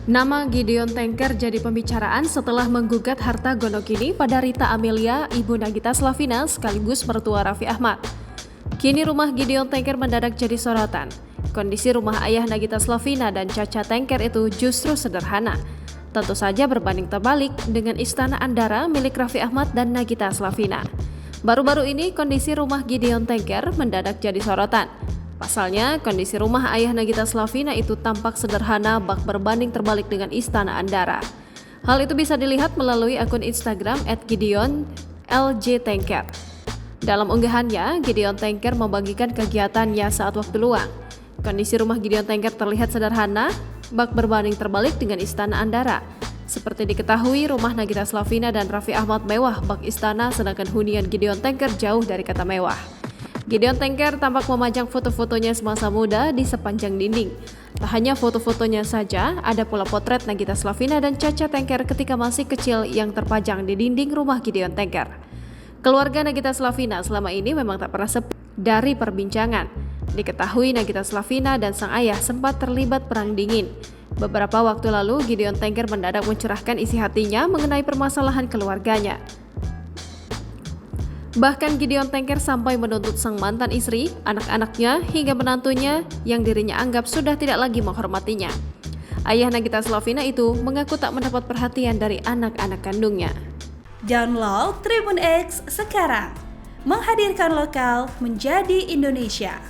Nama Gideon Tanker jadi pembicaraan setelah menggugat harta Gonogini pada Rita Amelia, ibu Nagita Slavina sekaligus mertua Raffi Ahmad. Kini rumah Gideon Tanker mendadak jadi sorotan. Kondisi rumah ayah Nagita Slavina dan Caca Tanker itu justru sederhana. Tentu saja berbanding terbalik dengan Istana Andara milik Raffi Ahmad dan Nagita Slavina. Baru-baru ini kondisi rumah Gideon Tanker mendadak jadi sorotan. Pasalnya, kondisi rumah ayah Nagita Slavina itu tampak sederhana bak berbanding terbalik dengan Istana Andara. Hal itu bisa dilihat melalui akun Instagram @gideon_lj_tanker. Dalam unggahannya, Gideon Tanker membagikan kegiatannya saat waktu luang. Kondisi rumah Gideon Tanker terlihat sederhana, bak berbanding terbalik dengan Istana Andara. Seperti diketahui, rumah Nagita Slavina dan Raffi Ahmad mewah bak istana, sedangkan hunian Gideon Tanker jauh dari kata mewah. Gideon Tanker tampak memajang foto-fotonya semasa muda di sepanjang dinding. Tak hanya foto-fotonya saja, ada pula potret Nagita Slavina dan Caca Tanker ketika masih kecil yang terpajang di dinding rumah Gideon Tanker. Keluarga Nagita Slavina selama ini memang tak pernah sepi dari perbincangan. Diketahui Nagita Slavina dan sang ayah sempat terlibat perang dingin. Beberapa waktu lalu, Gideon Tanker mendadak mencurahkan isi hatinya mengenai permasalahan keluarganya. Bahkan Gideon Tanker sampai menuntut sang mantan istri, anak-anaknya, hingga menantunya yang dirinya anggap sudah tidak lagi menghormatinya. Ayah Nagita Slavina itu mengaku tak mendapat perhatian dari anak-anak kandungnya. Download Tribun X sekarang, menghadirkan lokal menjadi Indonesia.